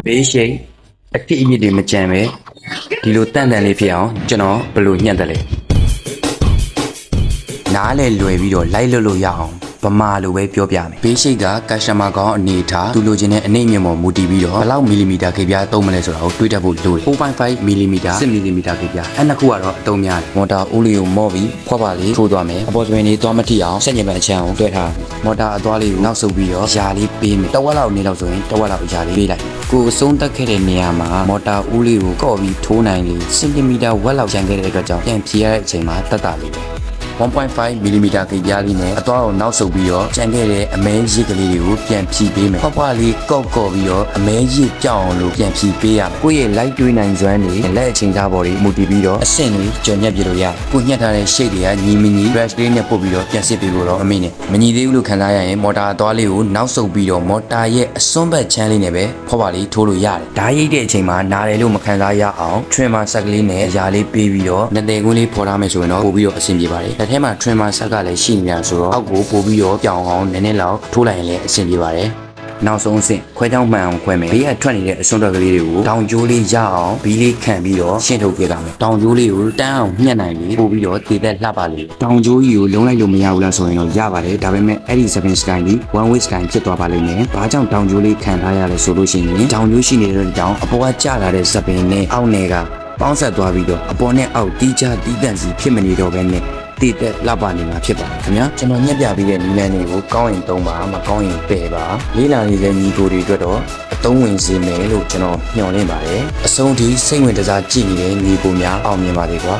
ဘေးရှိတ်အတိအမြစ်တွေမကြံပဲဒီလိုတန်တန်လေးဖြစ်အောင်ကျွန်တော်ဘယ်လိုညှက်တယ်လဲနားလဲလွယ်ပြီးတော့လိုက်လို့ရအောင်ဗမာလိုပဲပြောပြမယ်ဘေးရှိတ်ကကက်စတမာကောင်းအနေထားသူလိုချင်တဲ့အနေမြင့်ပေါ်မူတည်ပြီးတော့ဘယ်လောက်မီလီမီတာခေပြားသုံးမလဲဆိုတာကိုတွေးတတ်ဖို့လိုတယ် 4.5 မီလီမီတာ10 မီလီမီတာခေပြားအဲ့နှစ်ခုကတော့အတုံးများတယ်မော်တာအိုးလေးကိုမော့ပြီးဖွက်ပါလေးထိုးသွားမယ်အပေါ်တွင်လေးသွားမထိအောင်ဆက်ညင်ပန်အချမ်းကိုတွဲထားမော်တာအသွားလေးကိုနောက်ဆုပ်ပြီးတော့ယာလေးပေးမယ်တဝက်လောက်နေလောက်ဆိုရင်တဝက်လောက်ယာလေးပေးလိုက်ကိုအဆုံးတက်ခဲ့တဲ့နေရာမှာမော်တာအိုးလေးကိုကော့ပြီးထိုးနိုင်လေစင်တီမီတာဝက်လောက်ကျန်ခဲ့တဲ့အတွက်ကြောင့်ပြန်ဖြည့်ရတဲ့အချိန်မှာတက်တာလေးပဲ1.5 မီလီမီတာခေပြားလေးနဲ့အသွားကိုနောက်ဆုပ်ပြီးတော့ကျန်ခဲ့တဲ့အမဲရစ်ကလေးတွေကိုပြန်ဖြည့်ပေးမယ်ဖွားလေးကော့ပြီးတော့အမဲရစ်ကြောက်အောင်လို့ပြန်ဖြည့်ပေးရမယ်ကိုယ့်ရဲ့ light တွေးနိုင်စွမ်းတွေလက်အချိန်သားပေါ်တွေမူတည်ပြီးတော့အဆင့်တွေကြော်ညက်ပြလို့ရတယ်ကိုညှက်ထားတဲ့ shade တွေကညီမညီ brush လေးနဲ့ပုတ်ပြီးတော့ပြန်စစ်ပေးဖို့တော့အမေနဲ့မညီသေးဘူးလို့ခံစားရရင်မော်တာအသွားလေးကိုနောက်ဆုပ်ပြီးတော့မော်တာရဲ့အစွန်းဘက်ချမ်းလေးနဲ့ပဲဖွားလေးထိုးလို့ရတယ်ဓာတ်ရိပ်တဲ့အချိန်မှာနားတယ်လို့မခံစားရအောင် trimmer ဆက်ကလေးနဲ့အရာလေးပေးပြီးတော့နှစ်သေးကွင်းလေးဖော်ထားမယ်ဆိုရင်တော့ပို့ပြီးတော့အဆင်ပြေပါတယ်လက်ထဲမှာ trimmer ဆက်ကလည်းရှိနေတာဆိုတော့အောက်ကိုပို့ပြီးတော့ပြောင်းအောင်နည်းနည်းလောက်ထိုးလိုက်ရင်လည်းအဆင်ပြေပါတယ်နောက်ဆုံးအဆင့်ခွဲချောင်းမှန်အောင်ခွဲမယ်ဘေးကထွက်နေတဲ့အစွန်းတော်ကလေးတွေကိုတောင်ကျိုးလေးရအောင်ဘီးလေးခံပြီးတော့ရှင်းထုတ်ပေးတာမယ်တောင်ကျိုးလေးကိုတန်းအောင်ညှက်နိုင်လေပို့ပြီးတော့တည်သက်လှပလေတောင်ကျိုးကြီးကိုလုံးလိုက်လို့မရဘူးလားဆိုရင်တော့ရပါတယ်ဒါပေမဲ့အဲ့ဒီ 7 sky ကြီး one way sky ဖြစ်သွားပါလိမ့်မယ်ဘာကြောင့်တောင်ကျိုးလေးခံထားရလဲဆိုလို့ရှိရင်တောင်ကျိုးရှိနေတဲ့တောင်အပေါ်ကကျလာတဲ့စပင်နဲ့အောက်နယ်ကပေါင်းဆက်သွားပြီးတော့အပေါ်နဲ့အောက်တီးခြားတီးတန့်စီဖြစ်မနေတော့ဘဲနဲ့တည်သက်လှပနေမှာဖြစ်ပါတယ်ခင်ဗျာကျွန်တော်ညက်ပြပြီးတဲ့နီလန်းတွေကိုကောင်းရင်သုံးပါမကောင်းရင်ပယ်ပါလေးလာနေတဲ့ညီကိုတွေအတွက်တော့အသုံးဝင်စေမယ်လို့ကျွန်တော်မျှော်လင့်ပါတယ်အဆုံးထိစိတ်ဝင်စားကြည့်နေတဲ့ညီကိုများအောင်မြင်ပါစေကွာ